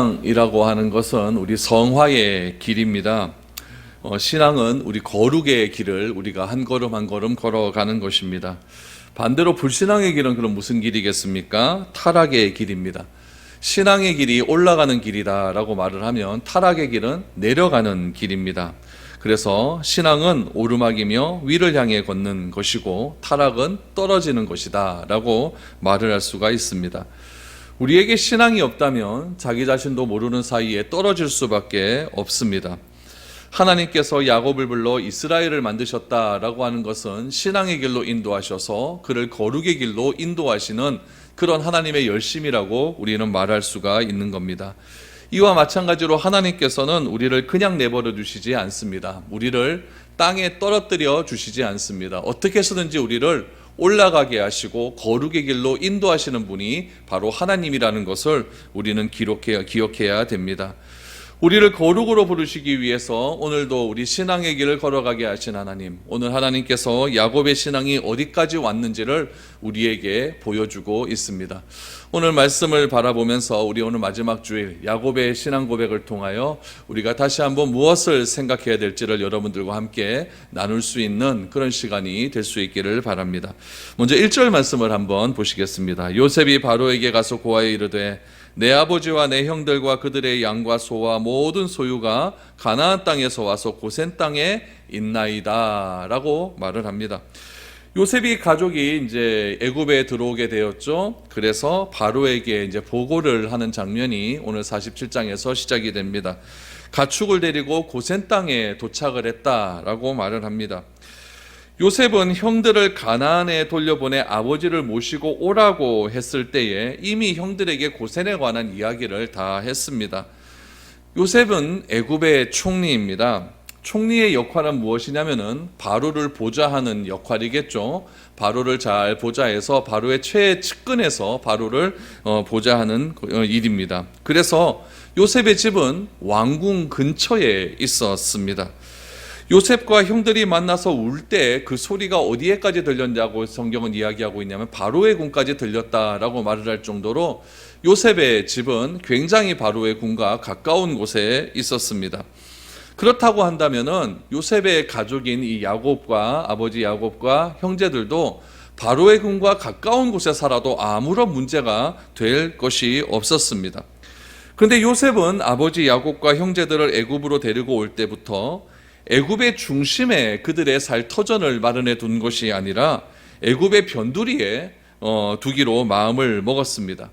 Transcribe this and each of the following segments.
신앙이라고 하는 것은 우리 성화의 길입니다. 신앙은 우리 거룩의 길을 우리가 한 걸음 한 걸음 걸어가는 것입니다. 반대로 불신앙의 길은 그럼 무슨 길이겠습니까? 타락의 길입니다. 신앙의 길이 올라가는 길이다라고 말을 하면 타락의 길은 내려가는 길입니다. 그래서 신앙은 오르막이며 위를 향해 걷는 것이고 타락은 떨어지는 것이다 라고 말을 할 수가 있습니다. 우리에게 신앙이 없다면 자기 자신도 모르는 사이에 떨어질 수밖에 없습니다. 하나님께서 야곱을 불러 이스라엘을 만드셨다라고 하는 것은 신앙의 길로 인도하셔서 그를 거룩의 길로 인도하시는 그런 하나님의 열심이라고 우리는 말할 수가 있는 겁니다. 이와 마찬가지로 하나님께서는 우리를 그냥 내버려 두시지 않습니다. 우리를 땅에 떨어뜨려 주시지 않습니다. 어떻게 해서든지 우리를 올라가게 하시고 거룩의 길로 인도하시는 분이 바로 하나님이라는 것을 우리는 기억해야 됩니다. 우리를 거룩으로 부르시기 위해서 오늘도 우리 신앙의 길을 걸어가게 하신 하나님, 오늘 하나님께서 야곱의 신앙이 어디까지 왔는지를 우리에게 보여주고 있습니다. 오늘 말씀을 바라보면서 우리 오늘 마지막 주일 야곱의 신앙 고백을 통하여 우리가 다시 한번 무엇을 생각해야 될지를 여러분들과 함께 나눌 수 있는 그런 시간이 될 수 있기를 바랍니다. 먼저 1절 말씀을 한번 보시겠습니다. 요셉이 바로에게 가서 고하여 이르되 내 아버지와 내 형들과 그들의 양과 소와 모든 소유가 가나안 땅에서 와서 고센 땅에 있나이다 라고 말을 합니다. 요셉이 가족이 이제 애굽에 들어오게 되었죠. 그래서 바로에게 이제 보고를 하는 장면이 오늘 47장에서 시작이 됩니다. 가축을 데리고 고센 땅에 도착을 했다라고 말을 합니다. 요셉은 형들을 가나안에 돌려보내 아버지를 모시고 오라고 했을 때에 이미 형들에게 고센에 관한 이야기를 다 했습니다. 요셉은 애굽의 총리입니다. 총리의 역할은 무엇이냐면은 바로를 보좌하는 역할이겠죠. 바로를 잘 보좌해서 바로의 최애 측근에서 바로를 보좌하는 일입니다. 그래서 요셉의 집은 왕궁 근처에 있었습니다. 요셉과 형들이 만나서 울 때 그 소리가 어디에까지 들렸냐고 성경은 이야기하고 있냐면 바로의 궁까지 들렸다라고 말을 할 정도로 요셉의 집은 굉장히 바로의 궁과 가까운 곳에 있었습니다. 그렇다고 한다면은 요셉의 가족인 이 야곱과 아버지 야곱과 형제들도 바로의 궁과 가까운 곳에 살아도 아무런 문제가 될 것이 없었습니다. 그런데 요셉은 아버지 야곱과 형제들을 애굽으로 데리고 올 때부터 애굽의 중심에 그들의 살 터전을 마련해 둔 것이 아니라 애굽의 변두리에 두기로 마음을 먹었습니다.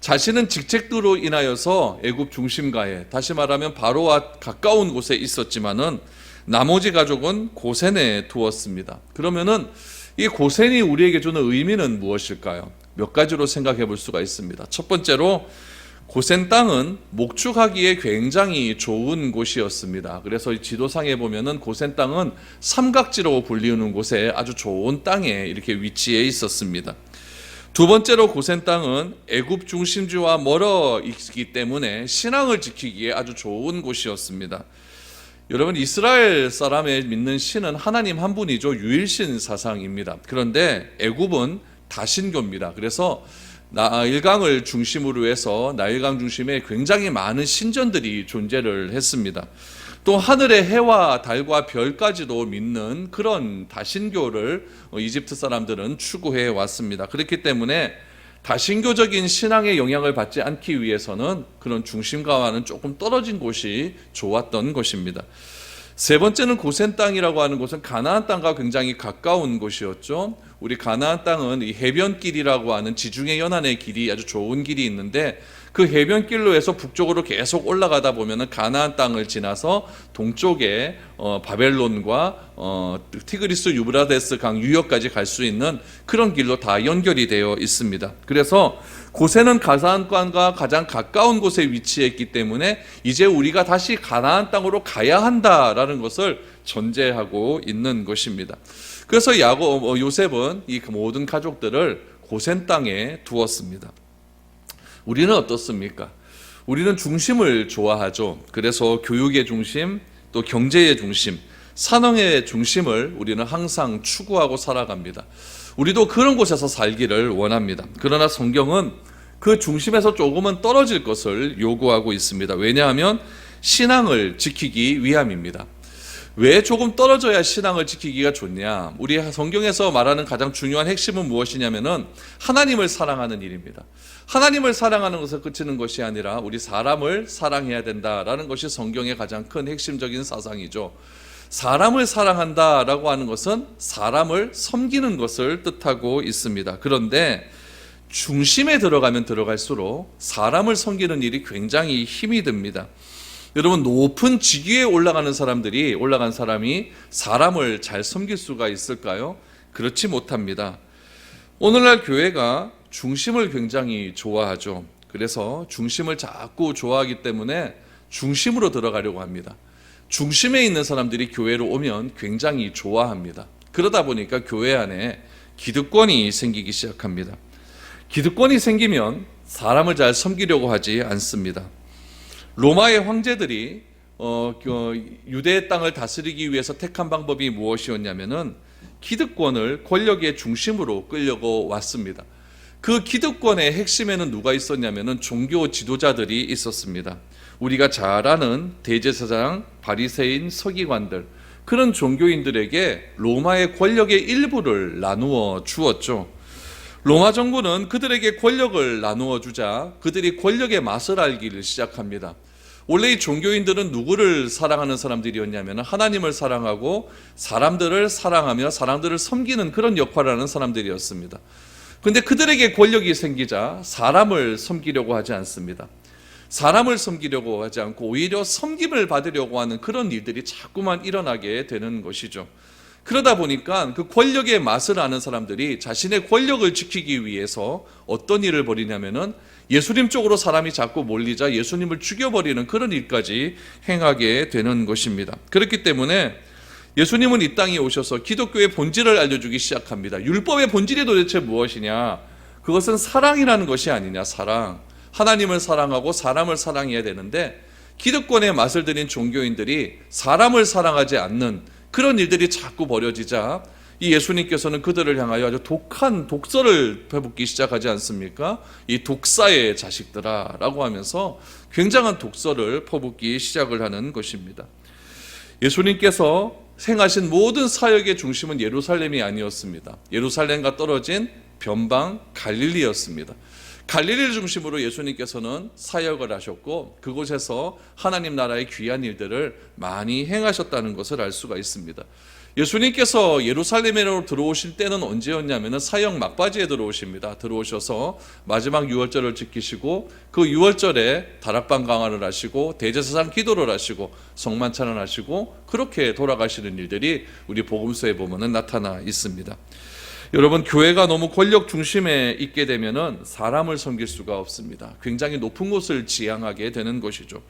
자신은 직책으로 인하여서 애굽 중심가에, 다시 말하면 바로와 가까운 곳에 있었지만은 나머지 가족은 고센에 두었습니다. 그러면은 이 고센이 우리에게 주는 의미는 무엇일까요? 몇 가지로 생각해 볼 수가 있습니다. 첫 번째로 고센 땅은 목축하기에 굉장히 좋은 곳이었습니다. 그래서 지도상에 보면은 고센 땅은 삼각지로 불리는 곳에 아주 좋은 땅에 이렇게 위치해 있었습니다. 두 번째로 고센 땅은 애굽 중심지와 멀어 있기 때문에 신앙을 지키기에 아주 좋은 곳이었습니다. 여러분, 이스라엘 사람의 믿는 신은 하나님 한 분이죠. 유일신 사상입니다. 그런데 애굽은 다신교입니다. 그래서 나일강을 중심으로 해서 나일강 중심에 굉장히 많은 신전들이 존재를 했습니다. 또 하늘의 해와 달과 별까지도 믿는 그런 다신교를 이집트 사람들은 추구해 왔습니다. 그렇기 때문에 다신교적인 신앙의 영향을 받지 않기 위해서는 그런 중심가와는 조금 떨어진 곳이 좋았던 것입니다. 세 번째는 고센 땅이라고 하는 곳은 가나안 땅과 굉장히 가까운 곳이었죠. 우리 가나안 땅은 이 해변길이라고 하는 지중해 연안의 길이 아주 좋은 길이 있는데 그 해변길로 해서 북쪽으로 계속 올라가다 보면은 가나안 땅을 지나서 동쪽에 바벨론과 티그리스 유브라데스 강 유역까지 갈 수 있는 그런 길로 다 연결이 되어 있습니다. 그래서 고센은 가나안 땅과 가장 가까운 곳에 위치했기 때문에 이제 우리가 다시 가나안 땅으로 가야 한다라는 것을 전제하고 있는 것입니다. 그래서 요셉은 이 모든 가족들을 고센 땅에 두었습니다. 우리는 어떻습니까? 우리는 중심을 좋아하죠. 그래서 교육의 중심, 또 경제의 중심, 산업의 중심을 우리는 항상 추구하고 살아갑니다. 우리도 그런 곳에서 살기를 원합니다. 그러나 성경은 그 중심에서 조금은 떨어질 것을 요구하고 있습니다. 왜냐하면 신앙을 지키기 위함입니다. 왜 조금 떨어져야 신앙을 지키기가 좋냐? 우리 성경에서 말하는 가장 중요한 핵심은 무엇이냐면은 하나님을 사랑하는 일입니다. 하나님을 사랑하는 것에 그치는 것이 아니라 우리 사람을 사랑해야 된다라는 것이 성경의 가장 큰 핵심적인 사상이죠. 사람을 사랑한다라고 하는 것은 사람을 섬기는 것을 뜻하고 있습니다. 그런데 중심에 들어가면 들어갈수록 사람을 섬기는 일이 굉장히 힘이 듭니다. 여러분, 높은 직위에 올라간 사람이 사람을 잘 섬길 수가 있을까요? 그렇지 못합니다. 오늘날 교회가 중심을 굉장히 좋아하죠. 그래서 중심을 자꾸 좋아하기 때문에 중심으로 들어가려고 합니다. 중심에 있는 사람들이 교회로 오면 굉장히 좋아합니다. 그러다 보니까 교회 안에 기득권이 생기기 시작합니다. 기득권이 생기면 사람을 잘 섬기려고 하지 않습니다. 로마의 황제들이 유대의 땅을 다스리기 위해서 택한 방법이 무엇이었냐면은 기득권을 권력의 중심으로 끌려고 왔습니다. 그 기득권의 핵심에는 누가 있었냐면은 종교 지도자들이 있었습니다. 우리가 잘 아는 대제사장, 바리새인, 서기관들, 그런 종교인들에게 로마의 권력의 일부를 나누어 주었죠. 로마 정부는 그들에게 권력을 나누어 주자 그들이 권력의 맛을 알기를 시작합니다. 원래 이 종교인들은 누구를 사랑하는 사람들이었냐면 하나님을 사랑하고 사람들을 사랑하며 사람들을 섬기는 그런 역할을 하는 사람들이었습니다. 그런데 그들에게 권력이 생기자 사람을 섬기려고 하지 않습니다. 사람을 섬기려고 하지 않고 오히려 섬김을 받으려고 하는 그런 일들이 자꾸만 일어나게 되는 것이죠. 그러다 보니까 그 권력의 맛을 아는 사람들이 자신의 권력을 지키기 위해서 어떤 일을 벌이냐면은 예수님 쪽으로 사람이 자꾸 몰리자 예수님을 죽여버리는 그런 일까지 행하게 되는 것입니다. 그렇기 때문에 예수님은 이 땅에 오셔서 기독교의 본질을 알려주기 시작합니다. 율법의 본질이 도대체 무엇이냐? 그것은 사랑이라는 것이 아니냐, 사랑. 하나님을 사랑하고 사람을 사랑해야 되는데 기득권의 맛을 들인 종교인들이 사람을 사랑하지 않는 그런 일들이 자꾸 벌어지자 이 예수님께서는 그들을 향하여 아주 독한 독서를 퍼붓기 시작하지 않습니까? 이 독사의 자식들아 라고 하면서 굉장한 독서를 퍼붓기 시작을 하는 것입니다. 예수님께서 행하신 모든 사역의 중심은 예루살렘이 아니었습니다. 예루살렘과 떨어진 변방 갈릴리였습니다. 갈릴리를 중심으로 예수님께서는 사역을 하셨고 그곳에서 하나님 나라의 귀한 일들을 많이 행하셨다는 것을 알 수가 있습니다. 예수님께서 예루살렘으로 들어오실 때는 언제였냐면 사역 막바지에 들어오십니다. 들어오셔서 마지막 유월절을 지키시고 그 유월절에 다락방 강화를 하시고 대제사장 기도를 하시고 성만찬을 하시고 그렇게 돌아가시는 일들이 우리 복음서에 보면은 나타나 있습니다. 여러분, 교회가 너무 권력 중심에 있게 되면은 사람을 섬길 수가 없습니다. 굉장히 높은 곳을 지향하게 되는 것이죠.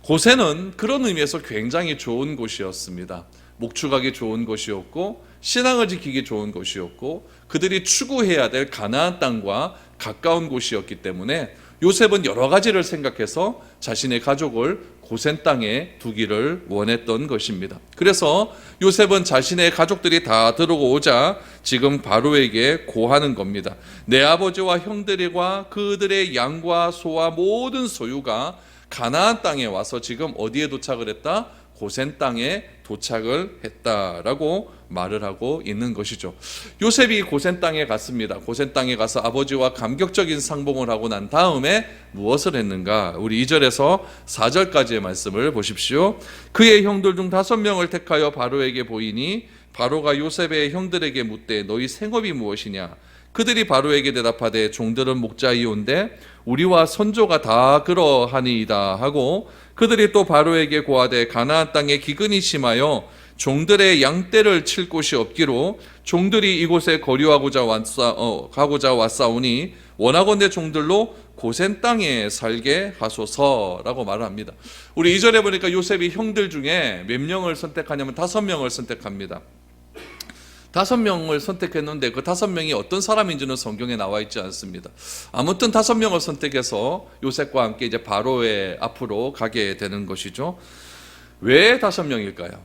고센은 그런 의미에서 굉장히 좋은 곳이었습니다. 목축하기 좋은 곳이었고 신앙을 지키기 좋은 곳이었고 그들이 추구해야 될 가나안 땅과 가까운 곳이었기 때문에 요셉은 여러 가지를 생각해서 자신의 가족을 고센 땅에 두기를 원했던 것입니다. 그래서 요셉은 자신의 가족들이 다 들어오자 지금 바로에게 고하는 겁니다. 내 아버지와 형들과 그들의 양과 소와 모든 소유가 가나안 땅에 와서 지금 어디에 도착을 했다? 고센 땅에 도착을 했다라고 말을 하고 있는 것이죠. 요셉이 고센 땅에 갔습니다. 고센 땅에 가서 아버지와 감격적인 상봉을 하고 난 다음에 무엇을 했는가? 우리 2절에서 4절까지의 말씀을 보십시오. 그의 형들 중 5명을 택하여 바로에게 보이니 바로가 요셉의 형들에게 묻되 너희 생업이 무엇이냐? 그들이 바로에게 대답하되 종들은 목자이온데 우리와 선조가 다 그러하니이다 하고 그들이 또 바로에게 고하되 가나안 땅에 기근이 심하여 종들의 양떼를 칠 곳이 없기로 종들이 이곳에 거류하고자 왔사오니 원하건대 종들로 고센 땅에 살게 하소서라고 말을 합니다. 우리 2절에 보니까 요셉이 형들 중에 몇 명을 선택하냐면 5명을 선택합니다. 5명을 선택했는데 그 5명이 어떤 사람인지는 성경에 나와 있지 않습니다. 아무튼 5명을 선택해서 요셉과 함께 이제 바로의 앞으로 가게 되는 것이죠. 왜 5명일까요?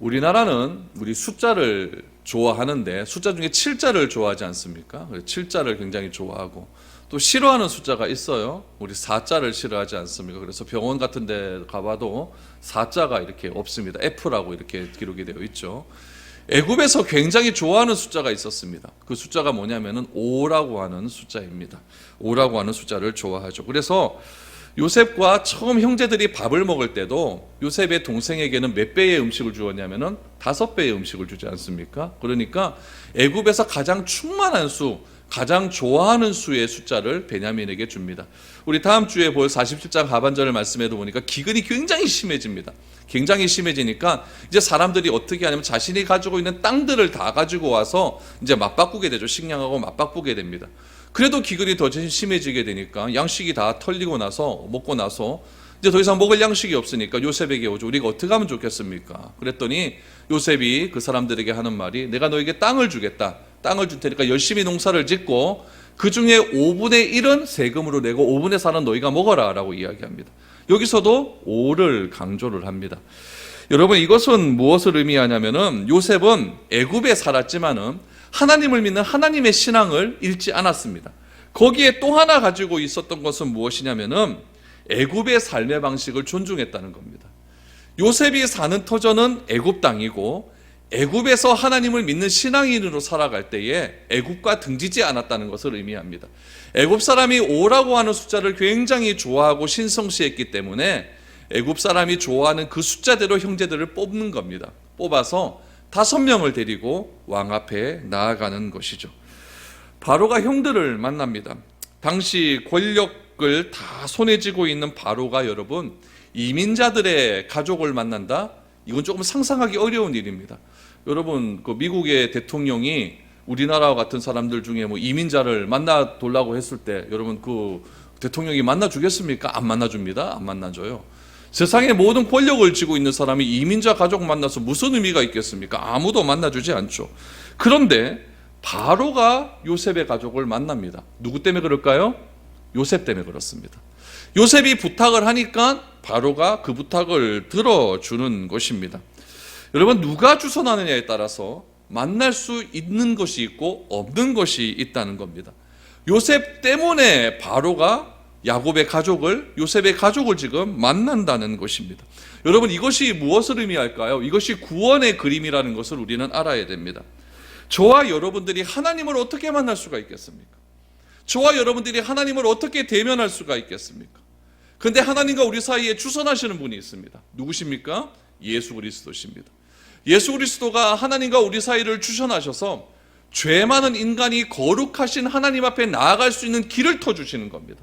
우리나라는 우리 숫자를 좋아하는데 숫자 중에 7자를 좋아하지 않습니까? 7자를 굉장히 좋아하고 또 싫어하는 숫자가 있어요. 우리 4자를 싫어하지 않습니까? 그래서 병원 같은 데 가봐도 4자가 이렇게 없습니다. F라고 이렇게 기록이 되어 있죠. 애굽에서 굉장히 좋아하는 숫자가 있었습니다. 그 숫자가 뭐냐면은 5라고 하는 숫자입니다. 5라고 하는 숫자를 좋아하죠. 그래서 요셉과 처음 형제들이 밥을 먹을 때도 요셉의 동생에게는 몇 배의 음식을 주었냐면은 5배의 음식을 주지 않습니까? 그러니까 애굽에서 가장 충만한 수, 가장 좋아하는 수의 숫자를 베냐민에게 줍니다. 우리 다음 주에 볼 47장 하반절을 말씀해도 보니까 기근이 굉장히 심해집니다. 굉장히 심해지니까 이제 사람들이 어떻게 하냐면 자신이 가지고 있는 땅들을 다 가지고 와서 이제 맞바꾸게 되죠. 식량하고 맞바꾸게 됩니다. 그래도 기근이 더 심해지게 되니까 양식이 다 털리고 나서 먹고 나서 이제 더 이상 먹을 양식이 없으니까 요셉에게 오죠. 우리가 어떻게 하면 좋겠습니까? 그랬더니 요셉이 그 사람들에게 하는 말이 내가 너에게 땅을 주겠다. 땅을 줄 테니까 열심히 농사를 짓고 그 중에 5분의 1은 세금으로 내고 5분의 4는 너희가 먹어라 라고 이야기합니다. 여기서도 5를 강조를 합니다. 여러분 이것은 무엇을 의미하냐면은 요셉은 애굽에 살았지만은 하나님을 믿는 하나님의 신앙을 잃지 않았습니다. 거기에 또 하나 가지고 있었던 것은 무엇이냐면은 애굽의 삶의 방식을 존중했다는 겁니다. 요셉이 사는 터전은 애굽 땅이고 애굽에서 하나님을 믿는 신앙인으로 살아갈 때에 애굽과 등지지 않았다는 것을 의미합니다. 애굽 사람이 5라고 하는 숫자를 굉장히 좋아하고 신성시했기 때문에 애굽 사람이 좋아하는 그 숫자대로 형제들을 뽑는 겁니다. 뽑아서 5명을 데리고 왕 앞에 나아가는 것이죠. 바로가 형들을 만납니다. 당시 권력을 다 손에 쥐고 있는 바로가 여러분 이민자들의 가족을 만난다? 이건 조금 상상하기 어려운 일입니다. 여러분 그 미국의 대통령이 우리나라와 같은 사람들 중에 뭐 이민자를 만나 돌라고 했을 때 여러분 그 대통령이 만나 주겠습니까? 안 만나 줍니다. 안 만나줘요. 세상의 모든 권력을 쥐고 있는 사람이 이민자 가족 만나서 무슨 의미가 있겠습니까? 아무도 만나주지 않죠. 그런데 바로가 요셉의 가족을 만납니다. 누구 때문에 그럴까요? 요셉 때문에 그렇습니다. 요셉이 부탁을 하니까 바로가 그 부탁을 들어주는 것입니다. 여러분 누가 주선하느냐에 따라서 만날 수 있는 것이 있고 없는 것이 있다는 겁니다. 요셉 때문에 바로가 야곱의 가족을 요셉의 가족을 지금 만난다는 것입니다. 여러분 이것이 무엇을 의미할까요? 이것이 구원의 그림이라는 것을 우리는 알아야 됩니다. 저와 여러분들이 하나님을 어떻게 만날 수가 있겠습니까? 저와 여러분들이 하나님을 어떻게 대면할 수가 있겠습니까? 그런데 하나님과 우리 사이에 주선하시는 분이 있습니다. 누구십니까? 예수 그리스도십니다. 예수 그리스도가 하나님과 우리 사이를 주선하셔서 죄 많은 인간이 거룩하신 하나님 앞에 나아갈 수 있는 길을 터주시는 겁니다.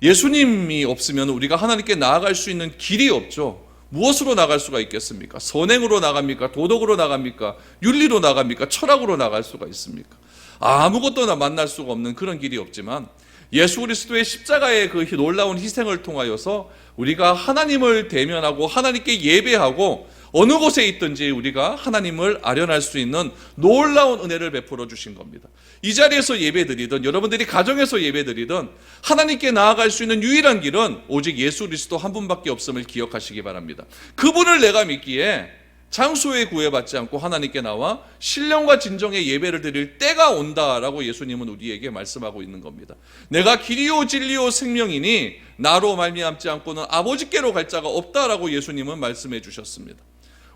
예수님이 없으면 우리가 하나님께 나아갈 수 있는 길이 없죠. 무엇으로 나갈 수가 있겠습니까? 선행으로 나갑니까? 도덕으로 나갑니까? 윤리로 나갑니까? 철학으로 나갈 수가 있습니까? 아무것도 만날 수가 없는 그런 길이 없지만 예수 그리스도의 십자가의 그 놀라운 희생을 통하여서 우리가 하나님을 대면하고 하나님께 예배하고 어느 곳에 있든지 우리가 하나님을 아련할 수 있는 놀라운 은혜를 베풀어 주신 겁니다. 이 자리에서 예배드리든 여러분들이 가정에서 예배드리든 하나님께 나아갈 수 있는 유일한 길은 오직 예수 그리스도 한 분밖에 없음을 기억하시기 바랍니다. 그분을 내가 믿기에 장소에 구애받지 않고 하나님께 나와 신령과 진정의 예배를 드릴 때가 온다라고 예수님은 우리에게 말씀하고 있는 겁니다. 내가 길이요 진리요 생명이니 나로 말미암지 않고는 아버지께로 갈 자가 없다라고 예수님은 말씀해 주셨습니다.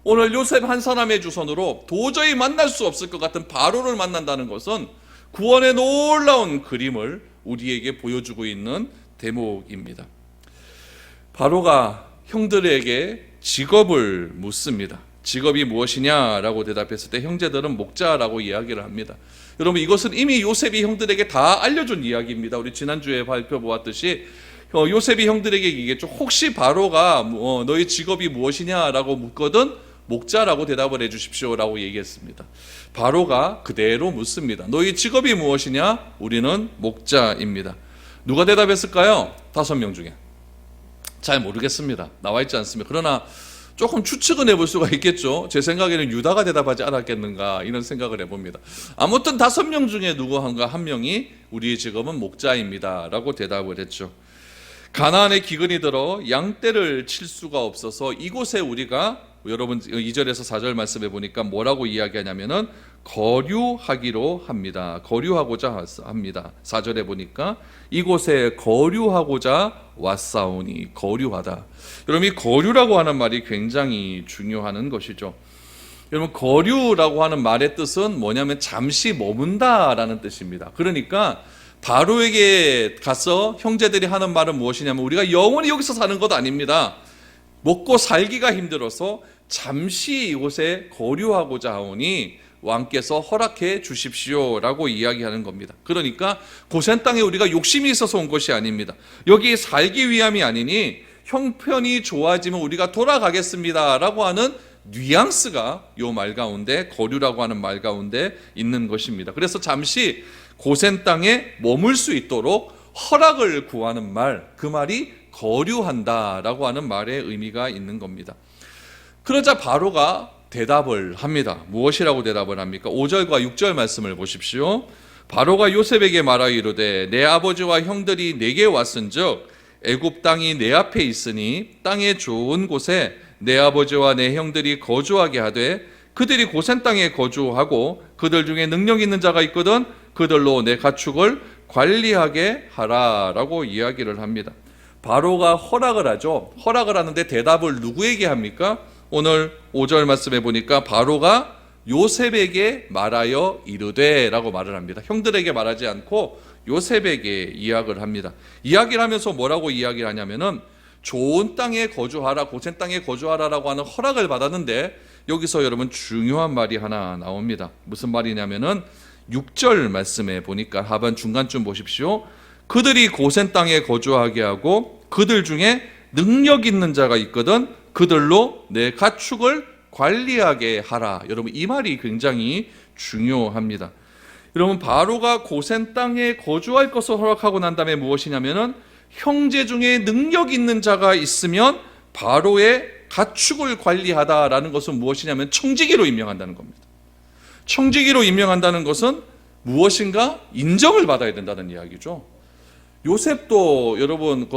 오늘 요셉 한 사람의 주선으로 도저히 만날 수 없을 것 같은 바로를 만난다는 것은 구원의 놀라운 그림을 우리에게 보여주고 있는 대목입니다. 바로가 형들에게 직업을 묻습니다. 직업이 무엇이냐라고 대답했을 때 형제들은 목자라고 이야기를 합니다. 여러분 이것은 이미 요셉이 형들에게 다 알려준 이야기입니다. 우리 지난주에 발표보았듯이 요셉이 형들에게 얘기했죠. 혹시 바로가 너희 직업이 무엇이냐라고 묻거든 목자라고 대답을 해 주십시오라고 얘기했습니다. 바로가 그대로 묻습니다. 너희 직업이 무엇이냐? 우리는 목자입니다. 누가 대답했을까요? 5명 중에. 잘 모르겠습니다. 나와 있지 않습니다. 그러나 조금 추측은 해볼 수가 있겠죠. 제 생각에는 유다가 대답하지 않았겠는가 이런 생각을 해봅니다. 아무튼 5명 중에 누구 한 명이 우리의 직업은 목자입니다 라고 대답을 했죠. 가나안에 기근이 들어 양떼를 칠 수가 없어서 이곳에 우리가 여러분 2절에서 4절 말씀해 보니까 뭐라고 이야기하냐면은 거류하기로 합니다. 거류하고자 합니다. 4절에 보니까 이곳에 거류하고자 왔사오니, 거류하다. 여러분, 이 거류라고 하는 말이 굉장히 중요한 것이죠. 여러분, 거류라고 하는 말의 뜻은 뭐냐면 잠시 머문다라는 뜻입니다. 그러니까 바로에게 가서 형제들이 하는 말은 무엇이냐면 우리가 영원히 여기서 사는 것 아닙니다. 먹고 살기가 힘들어서 잠시 이곳에 거류하고자 하오니 왕께서 허락해 주십시오라고 이야기하는 겁니다. 그러니까 고센 땅에 우리가 욕심이 있어서 온 것이 아닙니다. 여기 살기 위함이 아니니 형편이 좋아지면 우리가 돌아가겠습니다라고 하는 뉘앙스가 이 말 가운데, 거류라고 하는 말 가운데 있는 것입니다. 그래서 잠시 고센 땅에 머물 수 있도록 허락을 구하는 말, 그 말이 거류한다라고 하는 말의 의미가 있는 겁니다. 그러자 바로가 대답을 합니다. 무엇이라고 대답을 합니까? 5절과 6절 말씀을 보십시오. 바로가 요셉에게 말하 이르되 내 아버지와 형들이 내게 왔은즉 애굽 땅이 내 앞에 있으니 땅의 좋은 곳에 내 아버지와 내 형들이 거주하게 하되 그들이 고센 땅에 거주하고 그들 중에 능력 있는 자가 있거든 그들로 내 가축을 관리하게 하라라고 이야기를 합니다. 바로가 허락을 하죠. 허락을 하는데 대답을 누구에게 합니까? 오늘 5절 말씀에 보니까 바로가 요셉에게 말하여 이르되 라고 말을 합니다. 형들에게 말하지 않고 요셉에게 이야기를 합니다. 이야기를 하면서 뭐라고 이야기를 하냐면은 좋은 땅에 거주하라, 고센 땅에 거주하라라고 하는 허락을 받았는데 여기서 여러분 중요한 말이 하나 나옵니다. 무슨 말이냐면은 6절 말씀에 보니까 하반 중간쯤 보십시오. 그들이 고센 땅에 거주하게 하고 그들 중에 능력 있는 자가 있거든 그들로 내 가축을 관리하게 하라. 여러분, 이 말이 굉장히 중요합니다. 여러분, 바로가 고센 땅에 거주할 것을 허락하고 난 다음에 무엇이냐면은 형제 중에 능력 있는 자가 있으면 바로의 가축을 관리하다라는 것은 무엇이냐면 청지기로 임명한다는 겁니다. 청지기로 임명한다는 것은 무엇인가 인정을 받아야 된다는 이야기죠. 요셉도 여러분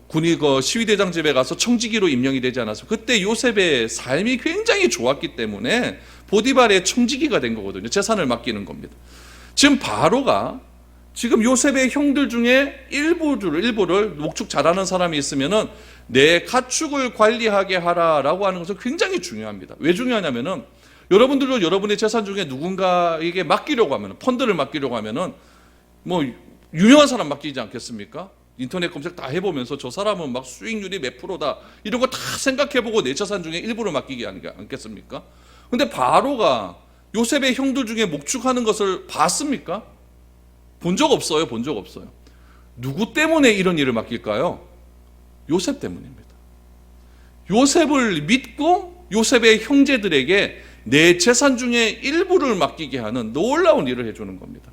군이 시위대장 집에 가서 청지기로 임명이 되지 않았어요. 그때 요셉의 삶이 굉장히 좋았기 때문에 보디발의 청지기가 된 거거든요. 재산을 맡기는 겁니다. 지금 바로가 지금 요셉의 형들 중에 일부를 목축 잘하는 사람이 있으면은 내 가축을 관리하게 하라라고 하는 것은 굉장히 중요합니다. 왜 중요하냐면은 여러분들도 여러분의 재산 중에 누군가에게 맡기려고 하면은 펀드를 맡기려고 하면은 뭐 유명한 사람 맡기지 않겠습니까? 인터넷 검색 다 해보면서 저 사람은 막 수익률이 몇 프로다 이런 거 다 생각해보고 내 재산 중에 일부를 맡기지 않겠습니까? 근데 바로가 요셉의 형들 중에 목축하는 것을 봤습니까? 본 적 없어요. 본 적 없어요. 누구 때문에 이런 일을 맡길까요? 요셉 때문입니다. 요셉을 믿고 요셉의 형제들에게 내 재산 중에 일부를 맡기게 하는 놀라운 일을 해주는 겁니다.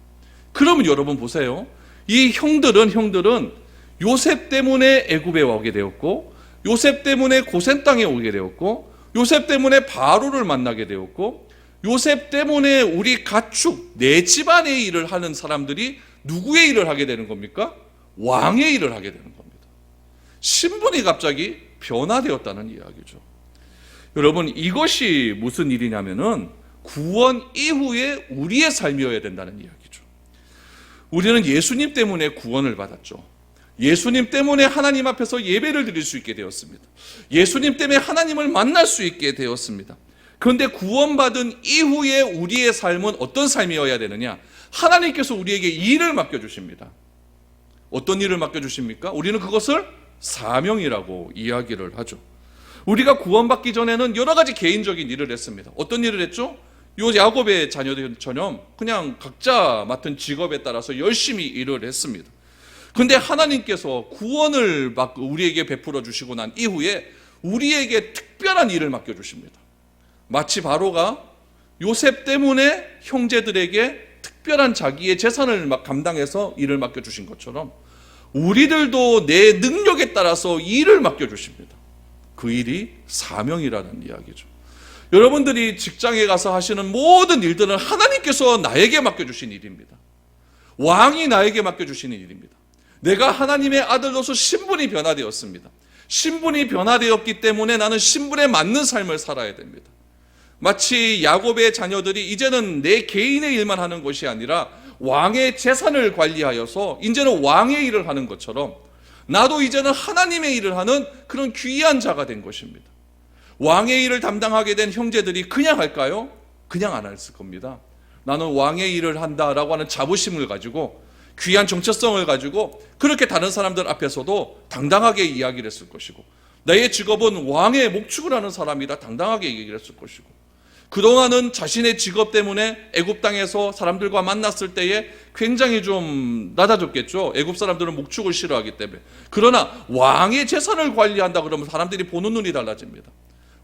그러면 여러분 보세요. 이 형들은 요셉 때문에 애굽에 오게 되었고 요셉 때문에 고센 땅에 오게 되었고 요셉 때문에 바로를 만나게 되었고 요셉 때문에 우리 가축 내 집안의 일을 하는 사람들이 누구의 일을 하게 되는 겁니까? 왕의 일을 하게 되는 겁니다. 신분이 갑자기 변화되었다는 이야기죠. 여러분, 이것이 무슨 일이냐면은 구원 이후에 우리의 삶이어야 된다는 이야기죠. 우리는 예수님 때문에 구원을 받았죠. 예수님 때문에 하나님 앞에서 예배를 드릴 수 있게 되었습니다. 예수님 때문에 하나님을 만날 수 있게 되었습니다. 그런데 구원받은 이후에 우리의 삶은 어떤 삶이어야 되느냐? 하나님께서 우리에게 일을 맡겨주십니다. 어떤 일을 맡겨주십니까? 우리는 그것을 사명이라고 이야기를 하죠. 우리가 구원받기 전에는 여러 가지 개인적인 일을 했습니다. 어떤 일을 했죠? 요 야곱의 자녀들처럼 그냥 각자 맡은 직업에 따라서 열심히 일을 했습니다. 그런데 하나님께서 구원을 우리에게 베풀어 주시고 난 이후에 우리에게 특별한 일을 맡겨주십니다. 마치 바로가 요셉 때문에 형제들에게 특별한 자기의 재산을 감당해서 일을 맡겨주신 것처럼 우리들도 내 능력에 따라서 일을 맡겨주십니다. 그 일이 사명이라는 이야기죠. 여러분들이 직장에 가서 하시는 모든 일들은 하나님께서 나에게 맡겨주신 일입니다. 왕이 나에게 맡겨주시는 일입니다. 내가 하나님의 아들로서 신분이 변화되었습니다. 신분이 변화되었기 때문에 나는 신분에 맞는 삶을 살아야 됩니다. 마치 야곱의 자녀들이 이제는 내 개인의 일만 하는 것이 아니라 왕의 재산을 관리하여서 이제는 왕의 일을 하는 것처럼 나도 이제는 하나님의 일을 하는 그런 귀한 자가 된 것입니다. 왕의 일을 담당하게 된 형제들이 그냥 할까요? 그냥 안 했을 겁니다. 나는 왕의 일을 한다라고 하는 자부심을 가지고 귀한 정체성을 가지고 그렇게 다른 사람들 앞에서도 당당하게 이야기를 했을 것이고, 나의 직업은 왕의 목축을 하는 사람이다 당당하게 얘기를 했을 것이고, 그동안은 자신의 직업 때문에 애굽 땅에서 사람들과 만났을 때에 굉장히 좀 낮아졌겠죠. 애굽 사람들은 목축을 싫어하기 때문에. 그러나 왕의 재산을 관리한다 그러면 사람들이 보는 눈이 달라집니다.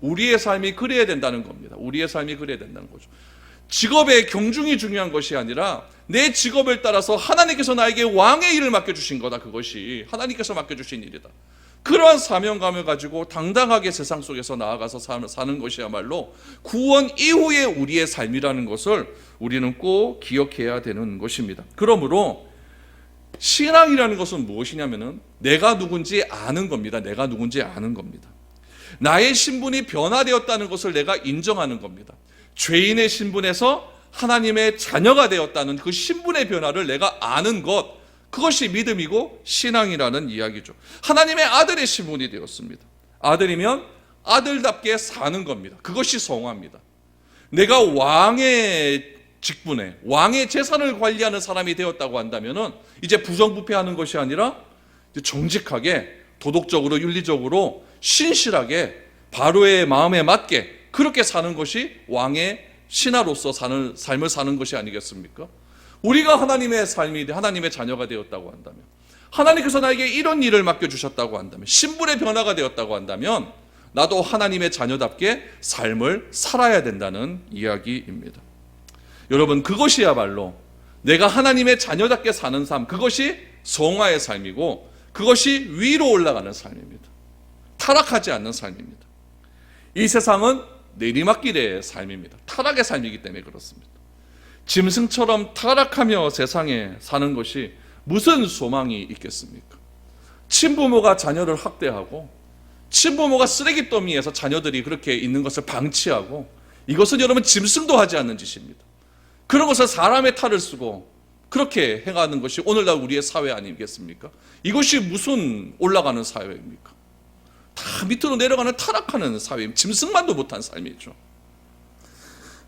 우리의 삶이 그래야 된다는 겁니다. 우리의 삶이 그래야 된다는 거죠. 직업의 경중이 중요한 것이 아니라 내 직업을 따라서 하나님께서 나에게 왕의 일을 맡겨주신 거다. 그것이 하나님께서 맡겨주신 일이다. 그러한 사명감을 가지고 당당하게 세상 속에서 나아가서 사는 것이야말로 구원 이후의 우리의 삶이라는 것을 우리는 꼭 기억해야 되는 것입니다. 그러므로 신앙이라는 것은 무엇이냐면은 내가 누군지 아는 겁니다. 내가 누군지 아는 겁니다. 나의 신분이 변화되었다는 것을 내가 인정하는 겁니다. 죄인의 신분에서 하나님의 자녀가 되었다는 그 신분의 변화를 내가 아는 것, 그것이 믿음이고 신앙이라는 이야기죠. 하나님의 아들의 신분이 되었습니다. 아들이면 아들답게 사는 겁니다. 그것이 성화입니다. 내가 왕의 직분에 왕의 재산을 관리하는 사람이 되었다고 한다면은 이제 부정부패하는 것이 아니라 정직하게 도덕적으로 윤리적으로 신실하게 바로의 마음에 맞게 그렇게 사는 것이 왕의 신하로서 사는 삶을 사는 것이 아니겠습니까? 우리가 하나님의 삶이 하나님의 자녀가 되었다고 한다면, 하나님께서 나에게 이런 일을 맡겨주셨다고 한다면, 신분의 변화가 되었다고 한다면 나도 하나님의 자녀답게 삶을 살아야 된다는 이야기입니다. 여러분, 그것이야말로 내가 하나님의 자녀답게 사는 삶, 그것이 성화의 삶이고 그것이 위로 올라가는 삶입니다. 타락하지 않는 삶입니다. 이 세상은 내리막길의 삶입니다. 타락의 삶이기 때문에 그렇습니다. 짐승처럼 타락하며 세상에 사는 것이 무슨 소망이 있겠습니까? 친부모가 자녀를 학대하고 친부모가 쓰레기 더미에서 자녀들이 그렇게 있는 것을 방치하고, 이것은 여러분 짐승도 하지 않는 짓입니다. 그런 것을 사람의 탈을 쓰고 그렇게 행하는 것이 오늘날 우리의 사회 아니겠습니까? 이것이 무슨 올라가는 사회입니까? 다 밑으로 내려가는 타락하는 사회입니다. 짐승만도 못한 삶이죠.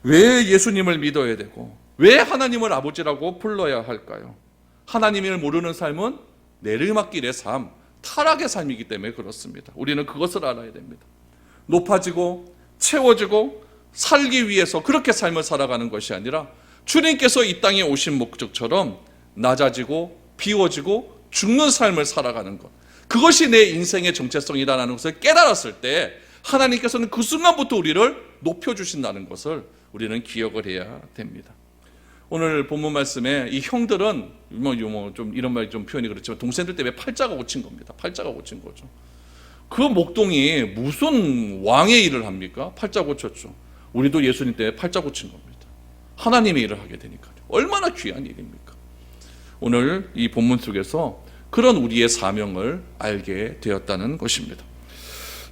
왜 예수님을 믿어야 되고 왜 하나님을 아버지라고 불러야 할까요? 하나님을 모르는 삶은 내리막길의 삶, 타락의 삶이기 때문에 그렇습니다. 우리는 그것을 알아야 됩니다. 높아지고 채워지고 살기 위해서 그렇게 삶을 살아가는 것이 아니라 주님께서 이 땅에 오신 목적처럼 낮아지고 비워지고 죽는 삶을 살아가는 것, 그것이 내 인생의 정체성이라는 것을 깨달았을 때 하나님께서는 그 순간부터 우리를 높여주신다는 것을 우리는 기억을 해야 됩니다. 오늘 본문 말씀에 이 형들은 좀 이런 말이 좀 표현이 그렇지만 동생들 때문에 팔자가 고친 겁니다. 팔자가 고친 거죠. 그 목동이 무슨 왕의 일을 합니까? 팔자 고쳤죠. 우리도 예수님 때문에 팔자 고친 겁니다. 하나님의 일을 하게 되니까요. 얼마나 귀한 일입니까? 오늘 이 본문 속에서 그런 우리의 사명을 알게 되었다는 것입니다.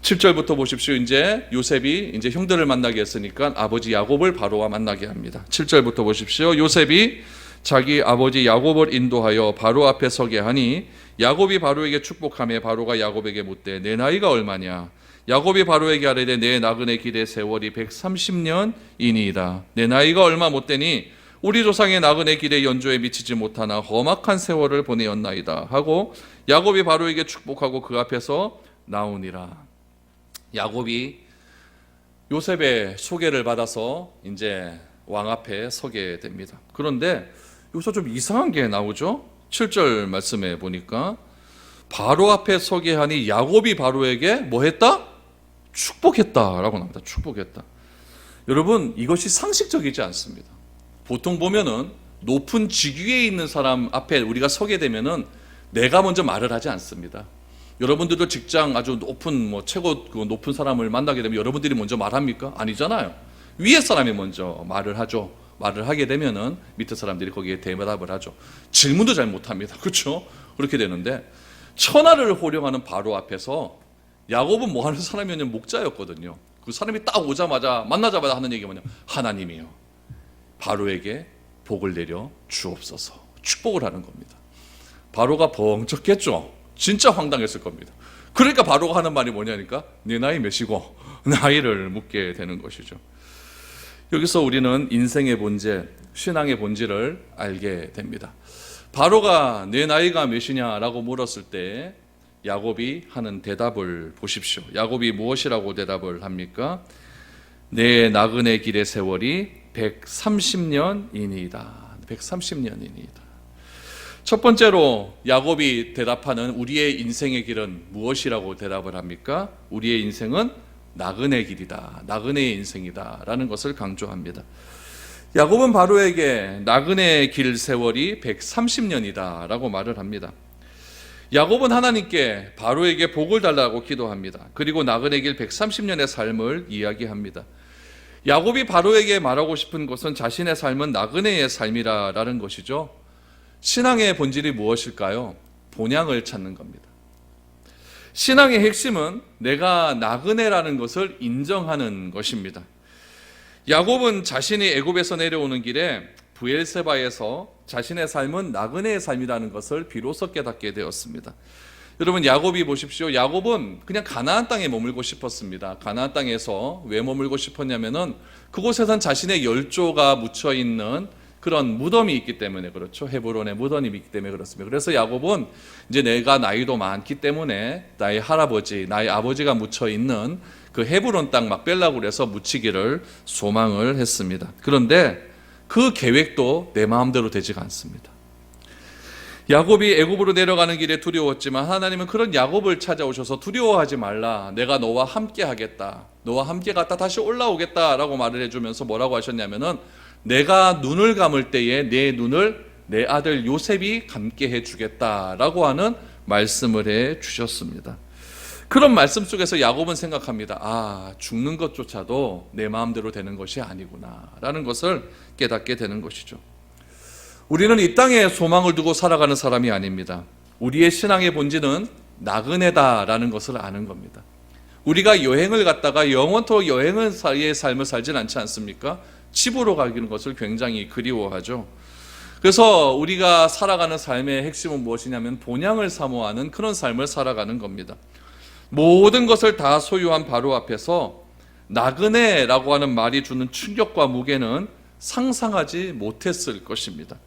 7절부터 보십시오. 이제 요셉이 이제 형들을 만나게 했으니까 아버지 야곱을 바로와 만나게 합니다. 7절부터 보십시오. 요셉이 자기 아버지 야곱을 인도하여 바로 앞에 서게 하니 야곱이 바로에게 축복하며 바로가 야곱에게 묻되 내 나이가 얼마냐? 야곱이 바로에게 아뢰되 내 나그네 길의 세월이 130년이니이다. 내 나이가 얼마 못되니 우리 조상의 나그네 길의 연조에 미치지 못하나 험악한 세월을 보내었나이다 하고 야곱이 바로에게 축복하고 그 앞에서 나오니라. 야곱이 요셉의 소개를 받아서 이제 왕 앞에 서게 됩니다. 그런데 여기서 좀 이상한 게 나오죠. 7절 말씀에 보니까 바로 앞에 서게 하니 야곱이 바로에게 뭐 했다? 축복했다라고 나옵니다. 축복했다. 여러분, 이것이 상식적이지 않습니다. 보통 보면은 높은 직위에 있는 사람 앞에 우리가 서게 되면은 내가 먼저 말을 하지 않습니다. 여러분들도 직장 아주 높은 최고 높은 사람을 만나게 되면 여러분들이 먼저 말합니까? 아니잖아요. 위에 사람이 먼저 말을 하죠. 말을 하게 되면은 밑에 사람들이 거기에 대답을 하죠. 질문도 잘 못합니다. 그렇죠? 그렇게 되는데 천하를 호령하는 바로 앞에서 야곱은 뭐 하는 사람이었냐면 목자였거든요. 그 사람이 딱 오자마자 만나자마자 하는 얘기가 뭐냐? 하나님이요, 바로에게 복을 내려 주옵소서. 축복을 하는 겁니다. 바로가 벙쩍했죠. 진짜 황당했을 겁니다. 그러니까 바로가 하는 말이 뭐냐니까 네 나이 몇이고 나이를 묻게 되는 것이죠. 여기서 우리는 인생의 본질, 신앙의 본질을 알게 됩니다. 바로가 내 나이가 몇이냐라고 물었을 때 야곱이 하는 대답을 보십시오. 야곱이 무엇이라고 대답을 합니까? 내 나그네 길의 세월이 130년이니이다. 130년이니이다. 첫 번째로 야곱이 대답하는 우리의 인생의 길은 무엇이라고 대답을 합니까? 우리의 인생은 나그네 길이다. 나그네의 인생이다. 라는 것을 강조합니다. 야곱은 바로에게 나그네 길 세월이 130년이다. 라고 말을 합니다. 야곱은 하나님께 바로에게 복을 달라고 기도합니다. 그리고 나그네 길 130년의 삶을 이야기합니다. 야곱이 바로에게 말하고 싶은 것은 자신의 삶은 나그네의 삶이라는 것이죠. 신앙의 본질이 무엇일까요? 본향을 찾는 겁니다. 신앙의 핵심은 내가 나그네라는 것을 인정하는 것입니다. 야곱은 자신이 애굽에서 내려오는 길에 브엘세바에서 자신의 삶은 나그네의 삶이라는 것을 비로소 깨닫게 되었습니다. 여러분, 야곱이 보십시오. 야곱은 그냥 가나안 땅에 머물고 싶었습니다. 가나안 땅에서 왜 머물고 싶었냐면은 그곳에선 자신의 열조가 묻혀 있는 그런 무덤이 있기 때문에 그렇죠. 헤브론의 무덤이 있기 때문에 그렇습니다. 그래서 야곱은 이제 내가 나이도 많기 때문에 나의 할아버지, 나의 아버지가 묻혀 있는 그 헤브론 땅 막벨라고 그래서 묻히기를 소망을 했습니다. 그런데 그 계획도 내 마음대로 되지가 않습니다. 야곱이 애굽으로 내려가는 길에 두려웠지만 하나님은 그런 야곱을 찾아오셔서 두려워하지 말라. 내가 너와 함께 하겠다. 너와 함께 갔다 다시 올라오겠다라고 말을 해주면서 뭐라고 하셨냐면은 내가 눈을 감을 때에 내 눈을 내 아들 요셉이 감게 해주겠다라고 하는 말씀을 해주셨습니다. 그런 말씀 속에서 야곱은 생각합니다. 죽는 것조차도 내 마음대로 되는 것이 아니구나 라는 것을 깨닫게 되는 것이죠. 우리는 이 땅에 소망을 두고 살아가는 사람이 아닙니다. 우리의 신앙의 본질은 나그네다라는 것을 아는 겁니다. 우리가 여행을 갔다가 영원토록 여행의 삶을 살진 않지 않습니까? 집으로 가기는 것을 굉장히 그리워하죠. 그래서 우리가 살아가는 삶의 핵심은 무엇이냐면 본향을 사모하는 그런 삶을 살아가는 겁니다. 모든 것을 다 소유한 바로 앞에서 나그네라고 하는 말이 주는 충격과 무게는 상상하지 못했을 것입니다.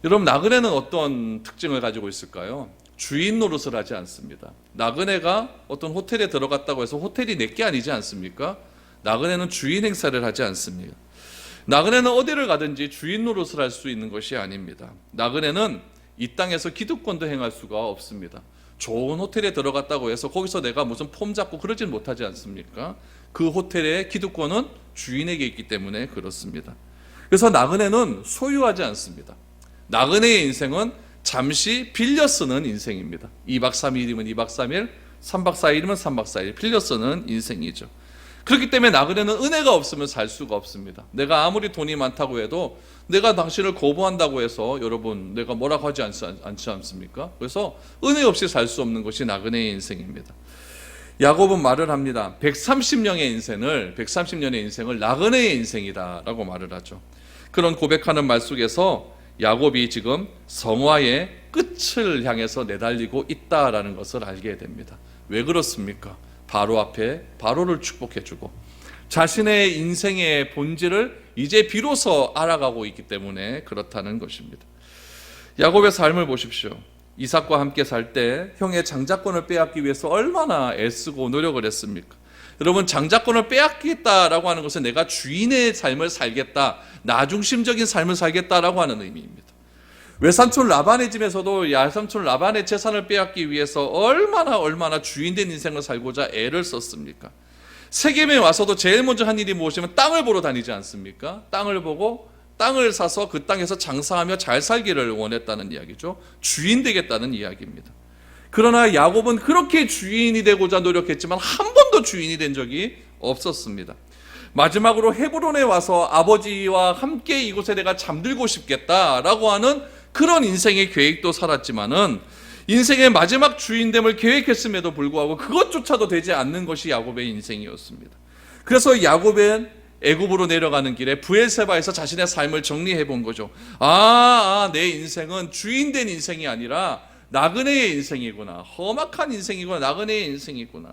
여러분, 나그네는 어떤 특징을 가지고 있을까요? 주인 노릇을 하지 않습니다. 나그네가 어떤 호텔에 들어갔다고 해서 호텔이 내게 아니지 않습니까? 나그네는 주인 행사를 하지 않습니다. 나그네는 어디를 가든지 주인 노릇을 할 수 있는 것이 아닙니다. 나그네는 이 땅에서 기득권도 행할 수가 없습니다. 좋은 호텔에 들어갔다고 해서 거기서 내가 무슨 폼 잡고 그러진 못하지 않습니까? 그 호텔의 기득권은 주인에게 있기 때문에 그렇습니다. 그래서 나그네는 소유하지 않습니다. 나그네의 인생은 잠시 빌려 쓰는 인생입니다. 2박 3일이면 2박 3일, 3박 4일이면 3박 4일 빌려 쓰는 인생이죠. 그렇기 때문에 나그네는 은혜가 없으면 살 수가 없습니다. 내가 아무리 돈이 많다고 해도 내가 당신을 거부한다고 해서 여러분 내가 뭐라고 하지 않지 않습니까? 그래서 은혜 없이 살 수 없는 것이 나그네의 인생입니다. 야곱은 말을 합니다. 130년의 인생을 나그네의 인생이다라고 말을 하죠. 그런 고백하는 말 속에서 야곱이 지금 성화의 끝을 향해서 내달리고 있다라는 것을 알게 됩니다. 왜 그렇습니까? 바로 앞에 바로를 축복해주고 자신의 인생의 본질을 이제 비로소 알아가고 있기 때문에 그렇다는 것입니다. 야곱의 삶을 보십시오. 이삭과 함께 살 때 형의 장자권을 빼앗기 위해서 얼마나 애쓰고 노력을 했습니까? 여러분, 장자권을 빼앗기겠다라고 하는 것은 내가 주인의 삶을 살겠다, 나중심적인 삶을 살겠다라고 하는 의미입니다. 외삼촌 라반의 집에서도 야삼촌 라반의 재산을 빼앗기 위해서 얼마나 주인된 인생을 살고자 애를 썼습니까? 세겜에 와서도 제일 먼저 한 일이 무엇이면 땅을 보러 다니지 않습니까? 땅을 보고 땅을 사서 그 땅에서 장사하며 잘 살기를 원했다는 이야기죠. 주인 되겠다는 이야기입니다. 그러나 야곱은 그렇게 주인이 되고자 노력했지만 한 번도 주인이 된 적이 없었습니다. 마지막으로 헤브론에 와서 아버지와 함께 이곳에 내가 잠들고 싶겠다라고 하는 그런 인생의 계획도 살았지만은 인생의 마지막 주인됨을 계획했음에도 불구하고 그것조차도 되지 않는 것이 야곱의 인생이었습니다. 그래서 야곱은 애굽으로 내려가는 길에 브엘세바에서 자신의 삶을 정리해 본 거죠. 내 인생은 주인된 인생이 아니라 나그네의 인생이구나. 험악한 인생이구나. 나그네의 인생이구나.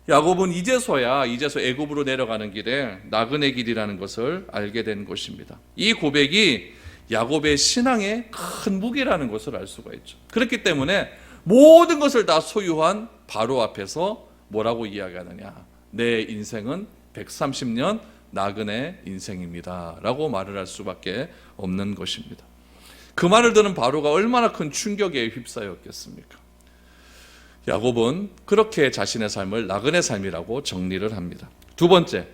야곱은 이제서야 애굽으로 내려가는 길에 나그네 길이라는 것을 알게 된 것입니다. 이 고백이 야곱의 신앙의 큰 무게라는 것을 알 수가 있죠. 그렇기 때문에 모든 것을 다 소유한 바로 앞에서 뭐라고 이야기하느냐. 내 인생은 130년 나그네 인생입니다 라고 말을 할 수밖에 없는 것입니다. 그 말을 듣는 바로가 얼마나 큰 충격에 휩싸였겠습니까? 야곱은 그렇게 자신의 삶을 나그네 삶이라고 정리를 합니다. 두 번째,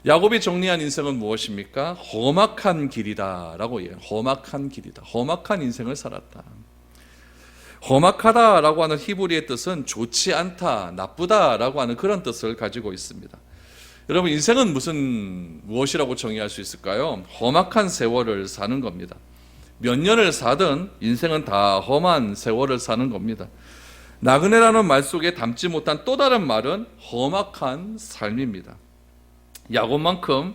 야곱이 정리한 인생은 무엇입니까? 험악한 길이다 라고 얘기해요. 험악한 길이다. 험악한 인생을 살았다. 험악하다라고 하는 히브리의 뜻은 좋지 않다, 나쁘다라고 하는 그런 뜻을 가지고 있습니다. 여러분, 인생은 무엇이라고 정의할 수 있을까요? 험악한 세월을 사는 겁니다. 몇 년을 사든 인생은 다 험한 세월을 사는 겁니다. 나그네라는 말 속에 담지 못한 또 다른 말은 험악한 삶입니다. 야곱만큼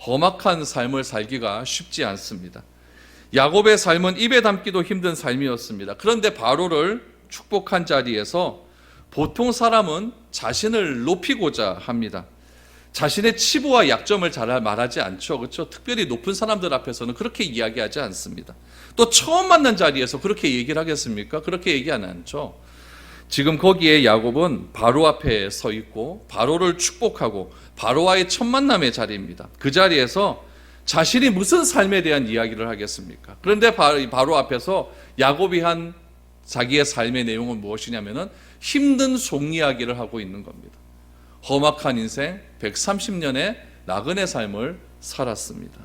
험악한 삶을 살기가 쉽지 않습니다. 야곱의 삶은 입에 담기도 힘든 삶이었습니다. 그런데 바로를 축복한 자리에서 보통 사람은 자신을 높이고자 합니다. 자신의 치부와 약점을 잘 말하지 않죠. 그렇죠? 특별히 높은 사람들 앞에서는 그렇게 이야기하지 않습니다. 또 처음 만난 자리에서 그렇게 얘기를 하겠습니까? 그렇게 얘기하지 않죠. 지금 거기에 야곱은 바로 앞에 서 있고 바로를 축복하고 바로와의 첫 만남의 자리입니다. 그 자리에서 자신이 무슨 삶에 대한 이야기를 하겠습니까? 그런데 바로 앞에서 야곱이 한 자기의 삶의 내용은 무엇이냐면은 힘든 속 이야기를 하고 있는 겁니다. 험악한 인생 130년의 나그네 삶을 살았습니다.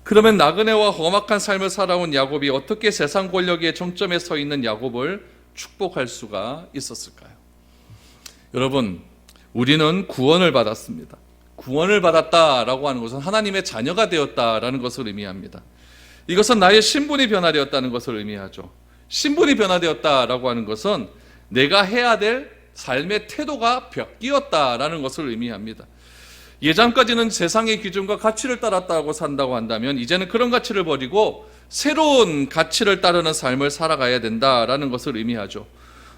그러면 나그네와 험악한 삶을 살아온 야곱이 어떻게 세상 권력의 정점에 서 있는 야곱을 축복할 수가 있었을까요? 여러분, 우리는 구원을 받았습니다. 구원을 받았다라고 하는 것은 하나님의 자녀가 되었다라는 것을 의미합니다. 이것은 나의 신분이 변화되었다는 것을 의미하죠. 신분이 변화되었다라고 하는 것은 내가 해야 될 삶의 태도가 바뀌었다라는 것을 의미합니다. 예전까지는 세상의 기준과 가치를 따랐다고 산다고 한다면 이제는 그런 가치를 버리고 새로운 가치를 따르는 삶을 살아가야 된다라는 것을 의미하죠.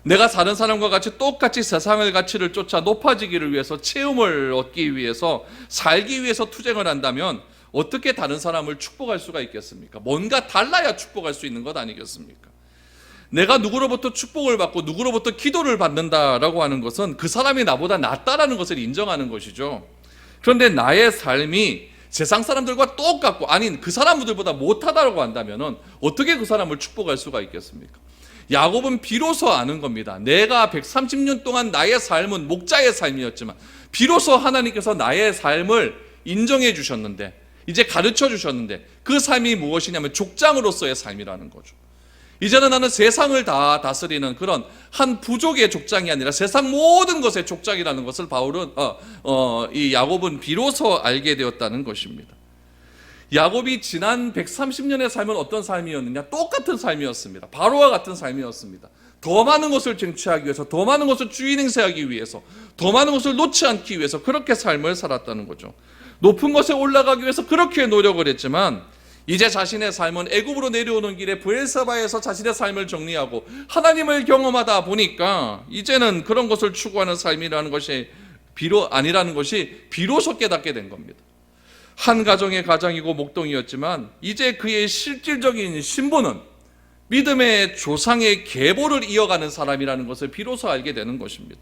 내가 다른 사람과 같이 똑같이 세상의 가치를 쫓아 높아지기를 위해서, 체험을 얻기 위해서, 살기 위해서 투쟁을 한다면 어떻게 다른 사람을 축복할 수가 있겠습니까? 뭔가 달라야 축복할 수 있는 것 아니겠습니까? 내가 누구로부터 축복을 받고 누구로부터 기도를 받는다라고 하는 것은 그 사람이 나보다 낫다라는 것을 인정하는 것이죠. 그런데 나의 삶이 세상 사람들과 똑같고, 아닌 그 사람들보다 못하다고 한다면 어떻게 그 사람을 축복할 수가 있겠습니까? 야곱은 비로소 아는 겁니다. 내가 130년 동안 나의 삶은 목자의 삶이었지만 비로소 하나님께서 나의 삶을 인정해 주셨는데, 이제 가르쳐 주셨는데, 그 삶이 무엇이냐면 족장으로서의 삶이라는 거죠. 이제는 나는 세상을 다 다스리는 그런 한 부족의 족장이 아니라 세상 모든 것의 족장이라는 것을 이 야곱은 비로소 알게 되었다는 것입니다. 야곱이 지난 130년의 삶은 어떤 삶이었느냐? 똑같은 삶이었습니다. 바로와 같은 삶이었습니다. 더 많은 것을 쟁취하기 위해서, 더 많은 것을 주인 행세하기 위해서, 더 많은 것을 놓지 않기 위해서 그렇게 삶을 살았다는 거죠. 높은 것에 올라가기 위해서 그렇게 노력을 했지만 이제 자신의 삶은 애굽으로 내려오는 길에 브엘사바에서 자신의 삶을 정리하고 하나님을 경험하다 보니까 이제는 그런 것을 추구하는 삶이라는 것이 아니라는 것이 비로소 깨닫게 된 겁니다. 한 가정의 가장이고 목동이었지만 이제 그의 실질적인 신분은 믿음의 조상의 계보를 이어가는 사람이라는 것을 비로소 알게 되는 것입니다.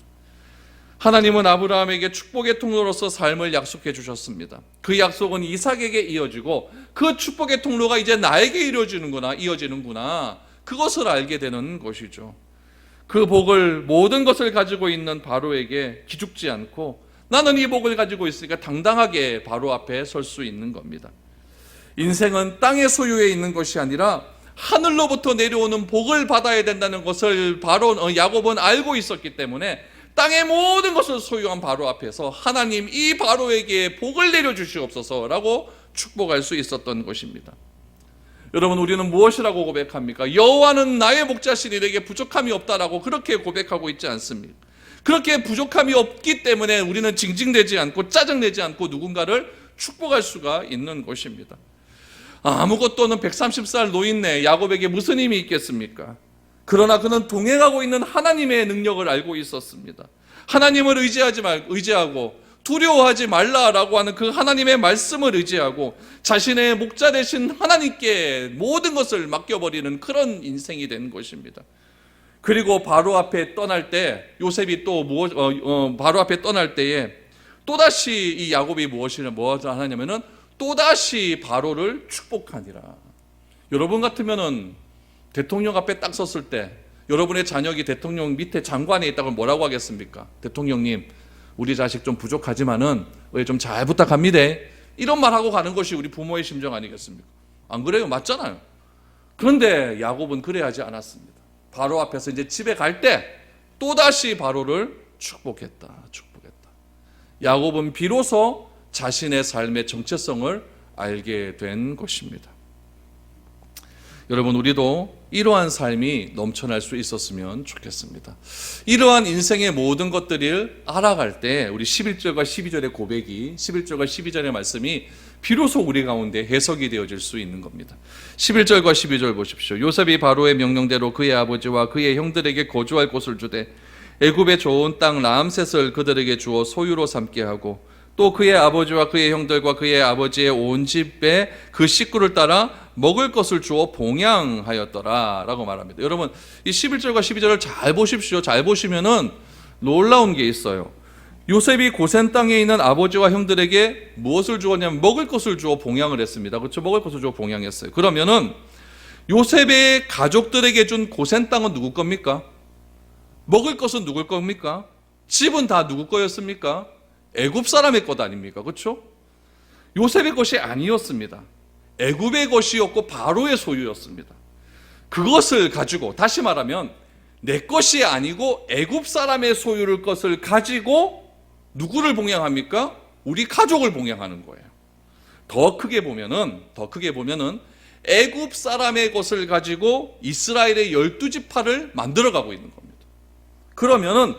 하나님은 아브라함에게 축복의 통로로서 삶을 약속해 주셨습니다. 그 약속은 이삭에게 이어지고 그 축복의 통로가 이제 나에게 이어지는구나. 그것을 알게 되는 것이죠. 그 복을, 모든 것을 가지고 있는 바로에게 기죽지 않고 나는 이 복을 가지고 있으니까 당당하게 바로 앞에 설 수 있는 겁니다. 인생은 땅의 소유에 있는 것이 아니라 하늘로부터 내려오는 복을 받아야 된다는 것을 야곱은 알고 있었기 때문에 땅의 모든 것을 소유한 바로 앞에서 하나님, 이 바로에게 복을 내려주시옵소서라고 축복할 수 있었던 것입니다. 여러분, 우리는 무엇이라고 고백합니까? 여호와는 나의 목자시니 내게 부족함이 없다라고 그렇게 고백하고 있지 않습니까? 그렇게 부족함이 없기 때문에 우리는 징징대지 않고 짜증내지 않고 누군가를 축복할 수가 있는 것입니다. 아무것도 없는 130살 노인네 야곱에게 무슨 힘이 있겠습니까? 그러나 그는 동행하고 있는 하나님의 능력을 알고 있었습니다. 하나님을 의지하고 두려워하지 말라라고 하는 그 하나님의 말씀을 의지하고 자신의 목자 되신 하나님께 모든 것을 맡겨버리는 그런 인생이 된 것입니다. 그리고 바로 앞에 떠날 때 요셉이 또 바로 앞에 떠날 때에 또다시 이 야곱이 무엇을 하냐면은 또다시 바로를 축복하니라. 여러분 같으면은 대통령 앞에 딱 섰을 때 여러분의 자녀가 대통령 밑에 장관에 있다고 뭐라고 하겠습니까? 대통령님, 우리 자식 좀 부족하지만은 좀 잘 부탁합니다. 이런 말하고 가는 것이 우리 부모의 심정 아니겠습니까? 안 그래요? 맞잖아요. 그런데 야곱은 그래 하지 않았습니다. 바로 앞에서 이제 집에 갈 때 또다시 바로를 축복했다. 야곱은 비로소 자신의 삶의 정체성을 알게 된 것입니다. 여러분, 우리도 이러한 삶이 넘쳐날 수 있었으면 좋겠습니다. 이러한 인생의 모든 것들을 알아갈 때 우리 11절과 12절의 고백이 11절과 12절의 말씀이 비로소 우리 가운데 해석이 되어질 수 있는 겁니다. 11절과 12절 보십시오. 요셉이 바로의 명령대로 그의 아버지와 그의 형들에게 거주할 곳을 주되 애굽의 좋은 땅 람셋을 그들에게 주어 소유로 삼게 하고 또 그의 아버지와 그의 형들과 그의 아버지의 온 집에 그 식구를 따라 먹을 것을 주어 봉양하였더라 라고 말합니다. 여러분, 이 11절과 12절을 잘 보십시오. 잘 보시면은 놀라운 게 있어요. 요셉이 고센 땅에 있는 아버지와 형들에게 무엇을 주었냐면 먹을 것을 주어 봉양을 했습니다. 그렇죠? 먹을 것을 주어 봉양했어요. 그러면은 요셉의 가족들에게 준 고센 땅은 누구 겁니까? 먹을 것은 누굴 겁니까? 집은 다 누구 거였습니까? 애굽 사람의 것 아닙니까? 그렇죠? 요셉의 것이 아니었습니다. 애굽의 것이었고 바로의 소유였습니다. 그것을 가지고, 다시 말하면 내 것이 아니고 애굽 사람의 소유를 것을 가지고 누구를 봉양합니까? 우리 가족을 봉양하는 거예요. 더 크게 보면은 애굽 사람의 것을 가지고 이스라엘의 12지파를 만들어가고 있는 겁니다. 그러면은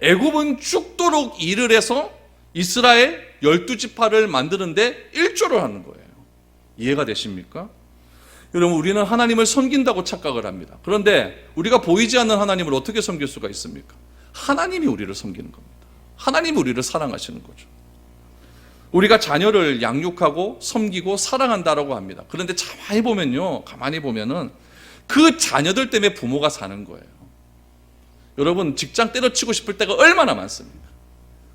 애굽은 죽도록 일을 해서 이스라엘 12지파를 만드는데 일조를 하는 거예요. 이해가 되십니까? 여러분, 우리는 하나님을 섬긴다고 착각을 합니다. 그런데 우리가 보이지 않는 하나님을 어떻게 섬길 수가 있습니까? 하나님이 우리를 섬기는 겁니다. 하나님이 우리를 사랑하시는 거죠. 우리가 자녀를 양육하고 섬기고 사랑한다라고 합니다. 그런데 가만히 보면은 그 자녀들 때문에 부모가 사는 거예요. 여러분, 직장 때려치고 싶을 때가 얼마나 많습니까?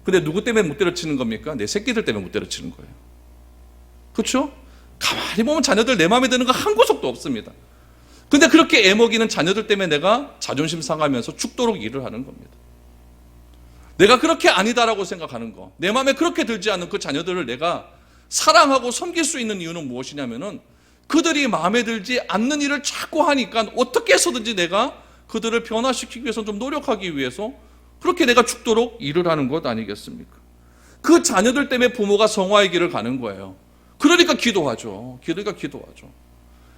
근데 누구 때문에 못 때려치는 겁니까? 내 새끼들 때문에 못 때려치는 거예요. 그렇죠? 가만히 보면 자녀들 내 마음에 드는 거 한 구석도 없습니다. 근데 그렇게 애먹이는 자녀들 때문에 내가 자존심 상하면서 죽도록 일을 하는 겁니다. 내가 그렇게 아니다라고 생각하는 거, 내 마음에 그렇게 들지 않는 그 자녀들을 내가 사랑하고 섬길 수 있는 이유는 무엇이냐면은 그들이 마음에 들지 않는 일을 자꾸 하니까 어떻게 해서든지 내가 그들을 변화시키기 위해서 좀 노력하기 위해서 그렇게 내가 죽도록 일을 하는 것 아니겠습니까? 그 자녀들 때문에 부모가 성화의 길을 가는 거예요. 그러니까 기도하죠.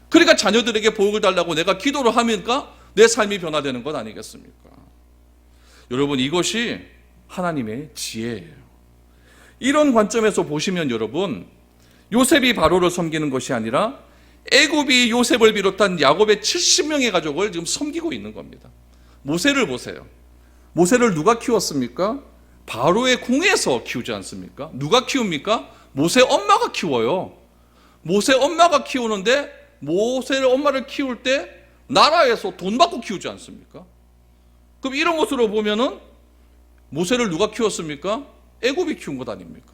그러니까 자녀들에게 복을 달라고 내가 기도를 하니까 내 삶이 변화되는 것 아니겠습니까? 여러분, 이것이 하나님의 지혜예요. 이런 관점에서 보시면 여러분, 요셉이 바로를 섬기는 것이 아니라 애굽이 요셉을 비롯한 야곱의 70명의 가족을 지금 섬기고 있는 겁니다. 모세를 보세요. 모세를 누가 키웠습니까? 바로의 궁에서 키우지 않습니까? 누가 키웁니까? 모세 엄마가 키워요. 모세 엄마가 키우는데 모세를 엄마를 키울 때 나라에서 돈 받고 키우지 않습니까? 그럼 이런 것으로 보면은 모세를 누가 키웠습니까? 애굽이 키운 것 아닙니까?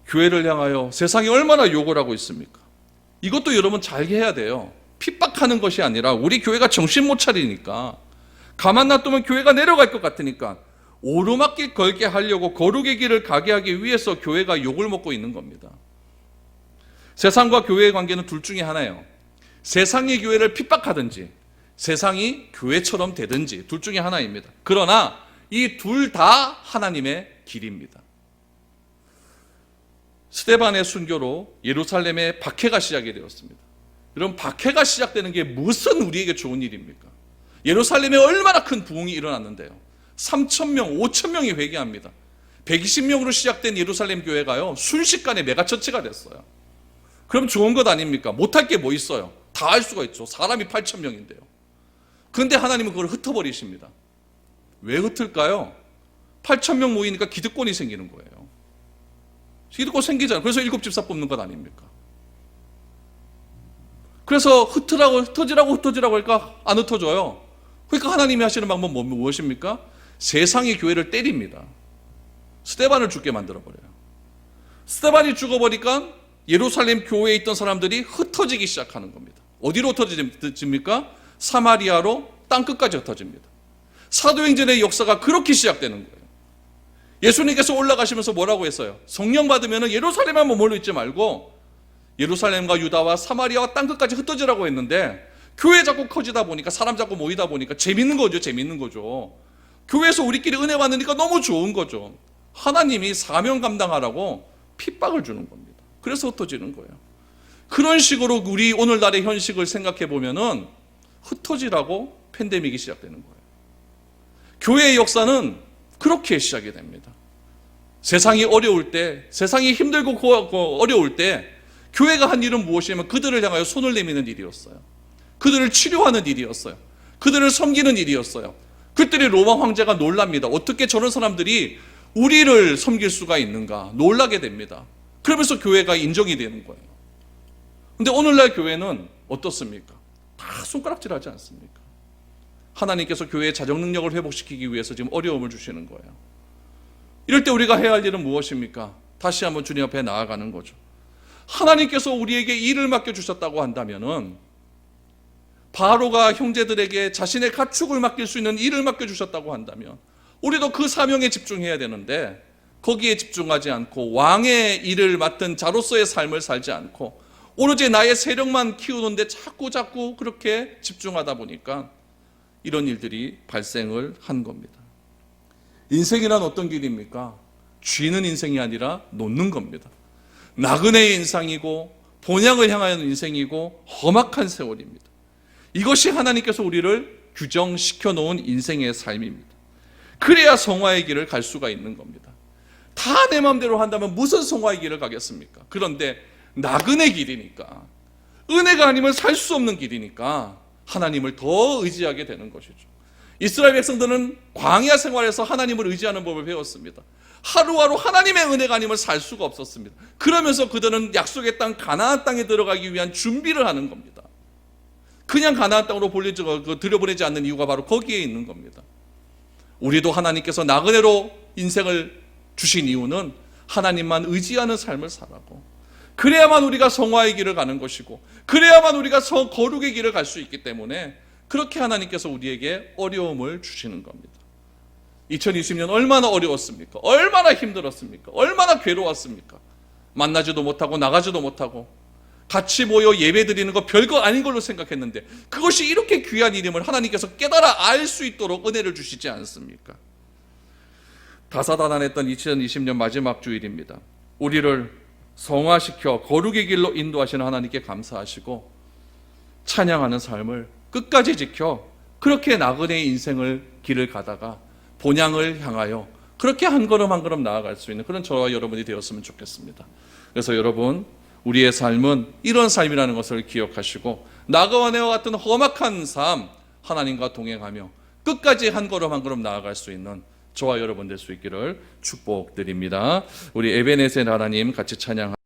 교회를 향하여 세상이 얼마나 욕을 하고 있습니까? 이것도 여러분 잘 해야 돼요. 핍박하는 것이 아니라 우리 교회가 정신 못 차리니까, 가만 놔두면 교회가 내려갈 것 같으니까 오르막길 걸게 하려고 거룩의 길을 가게 하기 위해서 교회가 욕을 먹고 있는 겁니다. 세상과 교회의 관계는 둘 중에 하나예요. 세상이 교회를 핍박하든지 세상이 교회처럼 되든지 둘 중에 하나입니다. 그러나 이 둘 다 하나님의 길입니다. 스데반의 순교로 예루살렘의 박해가 시작이 되었습니다. 여러분, 박해가 시작되는 게 무슨 우리에게 좋은 일입니까? 예루살렘에 얼마나 큰 부흥이 일어났는데요. 3,000명, 5,000명이 회개합니다. 120명으로 시작된 예루살렘 교회가요, 순식간에 메가처치가 됐어요. 그럼 좋은 것 아닙니까? 못할 게 뭐 있어요? 다 할 수가 있죠. 사람이 8,000명인데요. 그런데 하나님은 그걸 흩어버리십니다. 왜 흩을까요? 8,000명 모이니까 기득권이 생기는 거예요. 기득권 생기잖아요. 그래서 7집사 뽑는 것 아닙니까? 그래서 흩어지라고 하니까 안 흩어져요. 그러니까 하나님이 하시는 방법은 무엇입니까? 세상이 교회를 때립니다. 스데반을 죽게 만들어버려요. 스데반이 죽어버리니까 예루살렘 교회에 있던 사람들이 흩어지기 시작하는 겁니다. 어디로 흩어집니까? 사마리아로 땅끝까지 흩어집니다. 사도행전의 역사가 그렇게 시작되는 거예요. 예수님께서 올라가시면서 뭐라고 했어요? 성령 받으면 예루살렘에만 머물러 있지 말고 예루살렘과 유다와 사마리아와 땅끝까지 흩어지라고 했는데, 교회 자꾸 커지다 보니까, 사람 자꾸 모이다 보니까 재밌는 거죠. 교회에서 우리끼리 은혜 받으니까 너무 좋은 거죠. 하나님이 사명 감당하라고 핍박을 주는 겁니다. 그래서 흩어지는 거예요. 그런 식으로 우리 오늘날의 현실을 생각해 보면은 흩어지라고 팬데믹이 시작되는 거예요. 교회의 역사는 그렇게 시작이 됩니다. 세상이 어려울 때, 세상이 힘들고 어려울 때 교회가 한 일은 무엇이냐면 그들을 향하여 손을 내미는 일이었어요. 그들을 치료하는 일이었어요. 그들을 섬기는 일이었어요. 그들이 로마 황제가 놀랍니다. 어떻게 저런 사람들이 우리를 섬길 수가 있는가 놀라게 됩니다. 그러면서 교회가 인정이 되는 거예요. 근데 오늘날 교회는 어떻습니까? 다 손가락질하지 않습니까? 하나님께서 교회의 자정 능력을 회복시키기 위해서 지금 어려움을 주시는 거예요. 이럴 때 우리가 해야 할 일은 무엇입니까? 다시 한번 주님 앞에 나아가는 거죠. 하나님께서 우리에게 일을 맡겨주셨다고 한다면은, 바로가 형제들에게 자신의 가축을 맡길 수 있는 일을 맡겨주셨다고 한다면 우리도 그 사명에 집중해야 되는데, 거기에 집중하지 않고 왕의 일을 맡은 자로서의 삶을 살지 않고 오로지 나의 세력만 키우는데 자꾸 그렇게 집중하다 보니까 이런 일들이 발생을 한 겁니다. 인생이란 어떤 길입니까? 쥐는 인생이 아니라 놓는 겁니다. 나그네의 인생이고 본향을 향하여 인생이고 험악한 세월입니다. 이것이 하나님께서 우리를 규정시켜 놓은 인생의 삶입니다. 그래야 성화의 길을 갈 수가 있는 겁니다. 다 내 마음대로 한다면 무슨 성화의 길을 가겠습니까? 그런데 나그네 길이니까, 은혜가 아니면 살 수 없는 길이니까 하나님을 더 의지하게 되는 것이죠. 이스라엘 백성들은 광야 생활에서 하나님을 의지하는 법을 배웠습니다. 하루하루 하나님의 은혜가 아니면 살 수가 없었습니다. 그러면서 그들은 약속의 땅 가나안 땅에 들어가기 위한 준비를 하는 겁니다. 그냥 가나안 땅으로 들여보내지 않는 이유가 바로 거기에 있는 겁니다. 우리도 하나님께서 나그네로 인생을 주신 이유는 하나님만 의지하는 삶을 살라고, 그래야만 우리가 성화의 길을 가는 것이고 그래야만 우리가 거룩의 길을 갈 수 있기 때문에 그렇게 하나님께서 우리에게 어려움을 주시는 겁니다. 2020년 얼마나 어려웠습니까? 얼마나 힘들었습니까? 얼마나 괴로웠습니까? 만나지도 못하고 나가지도 못하고 같이 모여 예배 드리는 거 별거 아닌 걸로 생각했는데 그것이 이렇게 귀한 일임을 하나님께서 깨달아 알 수 있도록 은혜를 주시지 않습니까? 다사다난했던 2020년 마지막 주일입니다. 우리를 성화시켜 거룩의 길로 인도하시는 하나님께 감사하시고 찬양하는 삶을 끝까지 지켜 그렇게 나그네의 인생을 길을 가다가 본향을 향하여 그렇게 한 걸음 한 걸음 나아갈 수 있는 그런 저와 여러분이 되었으면 좋겠습니다. 그래서 여러분, 우리의 삶은 이런 삶이라는 것을 기억하시고 나그네와 같은 험악한 삶, 하나님과 동행하며 끝까지 한 걸음 한 걸음 나아갈 수 있는 저와 여러분 될 수 있기를 축복드립니다. 우리 에베네셀 하나님 같이 찬양합니다.